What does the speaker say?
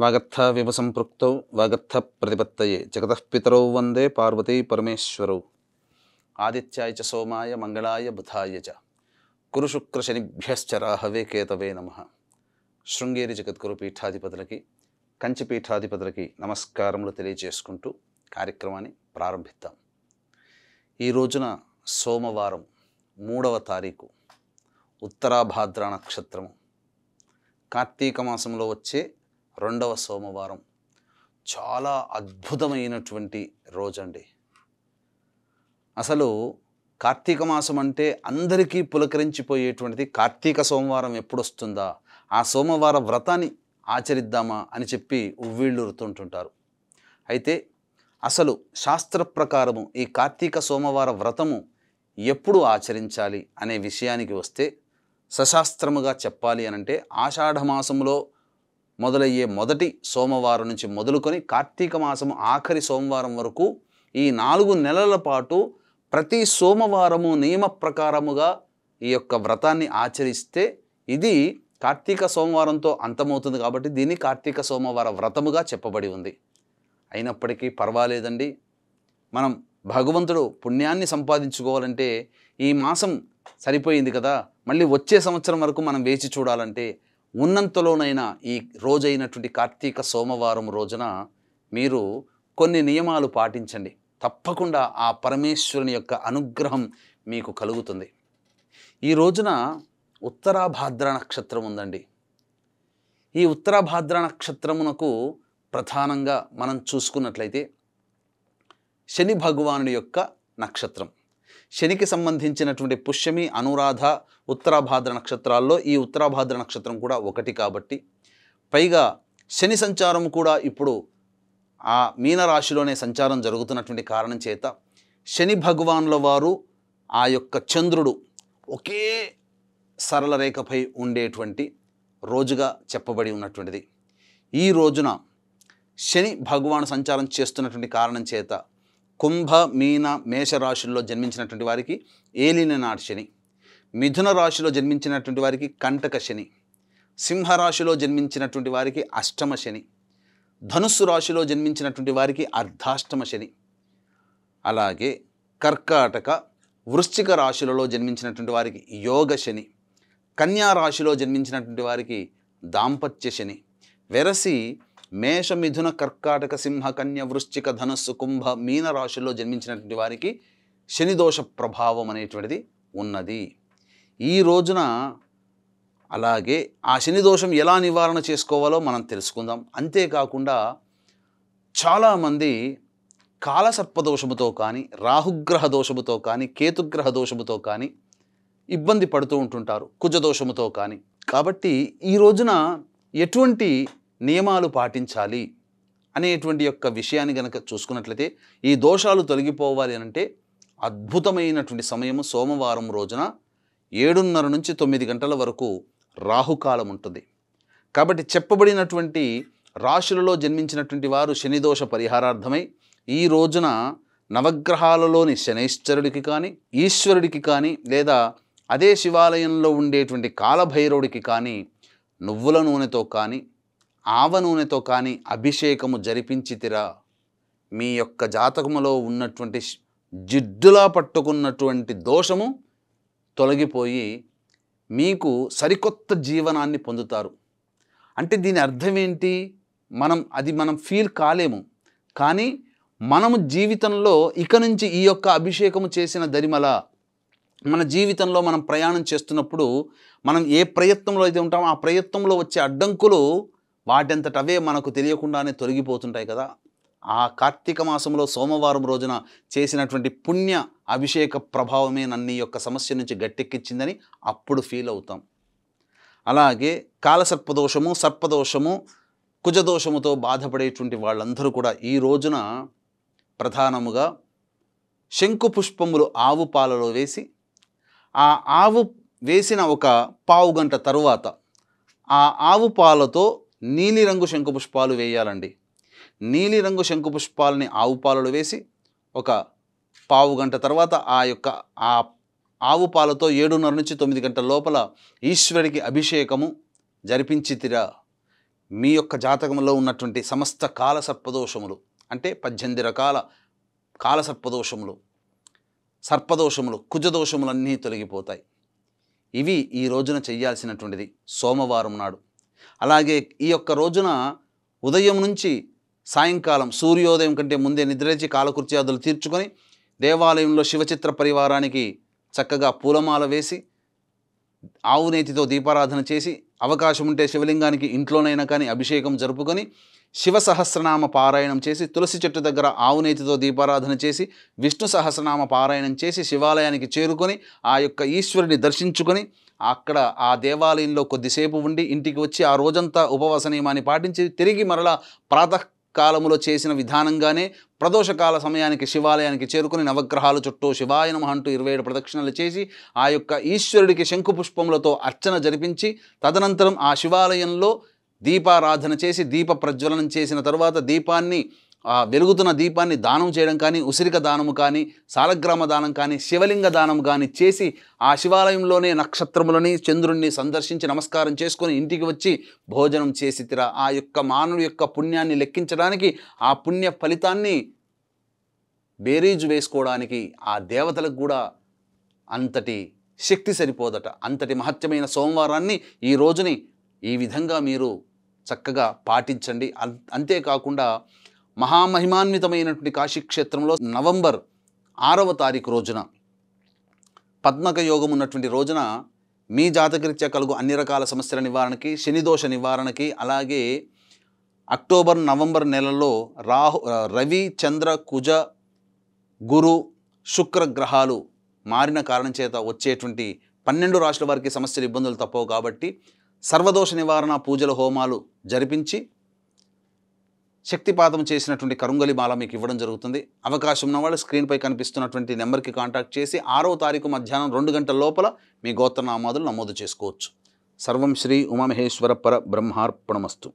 వాగర్థావివ సంపృక్తౌ వాగర్థ ప్రతిపత్తయే జగతః పితరౌ వందే పార్వతీ పరమేశ్వరౌ. ఆదిత్యాయ చ సోమాయ మంగళాయ బుధాయ చ కురు శుక్ర శనిభ్యశ్చ రాహవే కేతవే నమః. శృంగేరి జగద్గురు పీఠాధిపతులకి, కంచి పీఠాధిపతులకి నమస్కారములు తెలియజేసుకుంటూ కార్యక్రమాన్ని ప్రారంభిద్దాం. ఈ రోజున సోమవారం 3వ తారీఖు, ఉత్తరాభాద్ర నక్షత్రము, కార్తీక మాసంలో వచ్చే 2వ సోమవారం. చాలా అద్భుతమైనటువంటి రోజండి. అసలు కార్తీక మాసం అంటే అందరికీ పులకరించిపోయేటువంటిది. కార్తీక సోమవారం ఎప్పుడు వస్తుందా, ఆ సోమవార వ్రతాన్ని ఆచరిద్దామా అని చెప్పి ఉవ్విళ్ళూరుతుంటుంటారు. అయితే అసలు శాస్త్ర ప్రకారము ఈ కార్తీక సోమవార వ్రతము ఎప్పుడు ఆచరించాలి అనే విషయానికి వస్తే, సశాస్త్రముగా చెప్పాలి అనంటే ఆషాఢమాసంలో మొదలయ్యే మొదటి సోమవారం నుంచి మొదలుకొని కార్తీక మాసము ఆఖరి సోమవారం వరకు ఈ 4 నెలల పాటు ప్రతి సోమవారము నియమ ప్రకారముగా ఈ యొక్క వ్రతాన్ని ఆచరిస్తే ఇది కార్తీక సోమవారంతో అంతమవుతుంది. కాబట్టి దీన్ని కార్తీక సోమవార వ్రతముగా చెప్పబడి ఉంది. అయినప్పటికీ పర్వాలేదండి, మనం భగవంతుడు పుణ్యాన్ని సంపాదించుకోవాలంటే ఈ మాసం సరిపోయింది కదా, మళ్ళీ వచ్చే సంవత్సరం వరకు మనం వేచి చూడాలంటే ఉన్నంతలోనైనా ఈ రోజైనటువంటి కార్తీక సోమవారం రోజున మీరు కొన్ని నియమాలు పాటించండి. తప్పకుండా ఆ పరమేశ్వరుని యొక్క అనుగ్రహం మీకు కలుగుతుంది. ఈ రోజున ఉత్తరాభాద్ర నక్షత్రం ఉందండి. ఈ ఉత్తరాభాద్ర నక్షత్రమునకు ప్రధానంగా మనం చూసుకున్నట్లయితే శని భగవానుడి యొక్క నక్షత్రం. శనికి సంబంధించినటువంటి పుష్యమి, అనురాధ, ఉత్తరాభాద్ర నక్షత్రాల్లో ఈ ఉత్తరాభాద్ర నక్షత్రం కూడా ఒకటి. కాబట్టి పైగా శని సంచారం కూడా ఇప్పుడు ఆ మీనరాశిలోనే సంచారం జరుగుతున్నటువంటి కారణం చేత శని భగవానుల వారు ఆ యొక్క చంద్రుడు ఒకే సరళ రేఖపై ఉండేటువంటి రోజుగా చెప్పబడి ఉన్నటువంటిది. ఈ రోజున శని భగవాను సంచారం చేస్తున్నటువంటి కారణం చేత కుంభ, మీన, మేషరాశుల్లో జన్మించినటువంటి వారికి ఏలిన నాటి శని, మిథున రాశిలో జన్మించినటువంటి వారికి కంటక శని, సింహరాశిలో జన్మించినటువంటి వారికి అష్టమ శని, ధనుస్సు రాశిలో జన్మించినటువంటి వారికి అర్ధాష్టమ శని, అలాగే కర్కాటక, వృశ్చిక రాశులలో జన్మించినటువంటి వారికి యోగ శని, కన్యా రాశిలో జన్మించినటువంటి వారికి దాంపత్య శని, వెరసి మేష, మిథున, కర్కాటక, సింహ, కన్య, వృశ్చిక, ధనస్సు, కుంభ, మీన రాశుల్లో జన్మించినటువంటి వారికి శనిదోష ప్రభావం అనేటువంటిది ఉన్నది. ఈ రోజున అలాగే ఆ శనిదోషం ఎలా నివారణ చేసుకోవాలో మనం తెలుసుకుందాం. అంతేకాకుండా చాలామంది కాలసర్పదోషముతో కానీ, రాహుగ్రహ దోషముతో కానీ, కేతుగ్రహ దోషముతో కానీ ఇబ్బంది పడుతూ ఉంటుంటారు, కుజదోషముతో కానీ. కాబట్టి ఈ రోజున ఎటువంటి నియమాలు పాటించాలి అనేటువంటి యొక్క విషయాన్ని కనుక చూసుకున్నట్లయితే, ఈ దోషాలు తొలగిపోవాలి అంటే అద్భుతమైనటువంటి సమయము సోమవారం రోజున 7:30 నుంచి 9 గంటల వరకు రాహుకాలం ఉంటుంది. కాబట్టి చెప్పబడినటువంటి రాశులలో జన్మించినటువంటి వారు శనిదోష పరిహారార్థమై ఈ రోజున నవగ్రహాలలోని శనైశ్వరుడికి కానీ, ఈశ్వరుడికి కానీ, లేదా అదే శివాలయంలో ఉండేటువంటి కాలభైరవుడికి కానీ నువ్వుల నూనెతో కానీ, ఆవ నూనెతో కానీ అభిషేకము జరిపించితిరా, మీ యొక్క జాతకములో ఉన్నటువంటి జిడ్డులా పట్టుకున్నటువంటి దోషము తొలగిపోయి మీకు సరికొత్త జీవనాన్ని పొందుతారు. అంటే దీని అర్థం ఏంటి? మనం ఫీల్ కాలేము, కానీ మనము జీవితంలో ఇక నుంచి ఈ యొక్క అభిషేకము చేసిన దరిమల మన జీవితంలో మనం ప్రయాణం చేస్తున్నప్పుడు మనం ఏ ప్రయత్నంలో అయితే ఉంటామో ఆ ప్రయత్నంలో వచ్చే అడ్డంకులు వాటంతట అవే మనకు తెలియకుండానే తొలగిపోతుంటాయి కదా. ఆ కార్తీక మాసంలో సోమవారం రోజున చేసినటువంటి పుణ్య అభిషేక ప్రభావమే నన్ను ఈ యొక్క సమస్య నుంచి గట్టెక్కించిందని అప్పుడు ఫీల్ అవుతాం. అలాగే కాలసర్పదోషము, సర్పదోషము, కుజదోషముతో బాధపడేటువంటి వాళ్ళందరూ కూడా ఈ రోజున ప్రధానముగా శంకు పుష్పములు ఆవు పాలలో వేసి, ఆ ఆవు వేసిన ఒక పావు గంట తరువాత ఆ ఆవు పాలతో నీలిరంగు శంకుపుష్పాలు వేయాలండి. నీలిరంగు శంకుపుష్పాలని ఆవు పాలలో వేసి ఒక పావు గంట తర్వాత ఆ ఆవు పాలతో 7:30 నుంచి 9 గంటల లోపల ఈశ్వరుడికి అభిషేకము జరిపించితిరా, మీ యొక్క జాతకంలో ఉన్నటువంటి సమస్త కాల సర్పదోషములు, అంటే 18 రకాల కాల సర్పదోషములు, సర్పదోషములు, కుజదోషములన్నీ తొలగిపోతాయి. ఇవి ఈ రోజున చెయ్యాల్సినటువంటిది సోమవారం నాడు. అలాగే ఈ యొక్క రోజున ఉదయం నుంచి సాయంకాలం సూర్యోదయం కంటే ముందే నిద్రలేచి కాలకృత్యాదులు తీర్చుకొని దేవాలయంలో శివచిత్ర పరివారానికి చక్కగా పూలమాల వేసి ఆవు నేతితో దీపారాధన చేసి, అవకాశం ఉంటే శివలింగానికి ఇంట్లోనైనా కానీ అభిషేకం జరుపుకొని శివ సహస్రనామ పారాయణం చేసి, తులసి చెట్టు దగ్గర ఆవు నేతితో దీపారాధన చేసి విష్ణు సహస్రనామ పారాయణం చేసి శివాలయానికి చేరుకొని ఆ యొక్క ఈశ్వరుని దర్శించుకొని అక్కడ ఆ దేవాలయంలో కొద్దిసేపు ఉండి ఇంటికి వచ్చి ఆ రోజంతా ఉపవాస నియమాన్ని పాటించి తిరిగి మరలా ప్రాతకాలములో చేసిన విధానంగానే ప్రదోషకాల సమయానికి శివాలయానికి చేరుకుని నవగ్రహాల చుట్టూ శివాయ నమః అంటూ 27 ప్రదక్షిణలు చేసి ఆ యొక్క ఈశ్వరుడికి శంఖుపుష్పములతో అర్చన జరిపించి తదనంతరం ఆ శివాలయంలో దీపారాధన చేసి దీప ప్రజ్వలనం చేసిన తరువాత దీపాన్ని వెలుగుతున్న దీపాన్ని దానం చేయడం కానీ, ఉసిరిక దానము కానీ, సాలగ్రామ దానం కానీ, శివలింగ దానం కానీ చేసి ఆ శివాలయంలోనే నక్షత్రములని చంద్రుణ్ణి సందర్శించి నమస్కారం చేసుకొని ఇంటికి వచ్చి భోజనం చేసి ఆ యొక్క మానవుడి యొక్క పుణ్యాన్ని లెక్కించడానికి, ఆ పుణ్య ఫలితాన్ని బేరీజు వేసుకోవడానికి ఆ దేవతలకు కూడా అంతటి శక్తి సరిపోదట. అంతటి మహత్యమైన సోమవారాన్ని ఈ రోజుని ఈ విధంగా మీరు చక్కగా పాటించండి. అంతేకాకుండా మహామహిమాన్వితమైనటువంటి కాశీక్షేత్రంలో నవంబర్ 6వ తారీఖు రోజున పద్మక యోగం ఉన్నటువంటి రోజున మీ జాతకరీత్యా కలుగు అన్ని రకాల సమస్యల నివారణకి, శనిదోష నివారణకి, అలాగే అక్టోబర్ నవంబర్ నెలల్లో రవి చంద్ర కుజ గురు శుక్ర గ్రహాలు మారిన కారణం చేత వచ్చేటువంటి 12 రాశుల వారికి సమస్యలు ఇబ్బందులు తప్పవు. కాబట్టి సర్వదోష నివారణ పూజల హోమాలు జరిపించి శక్తిపాతం చేసినటువంటి కరుంగలి మాల మీకు ఇవ్వడం జరుగుతుంది. అవకాశం ఉన్నవాళ్ళు స్క్రీన్పై కనిపిస్తున్నటువంటి నెంబర్కి కాంటాక్ట్ చేసి 6వ తారీఖు మధ్యాహ్నం 2 గంటల లోపల మీ గోత్రనామాదులు నమోదు చేసుకోవచ్చు. సర్వం శ్రీ ఉమామహేశ్వర పర బ్రహ్మార్పణమస్తు.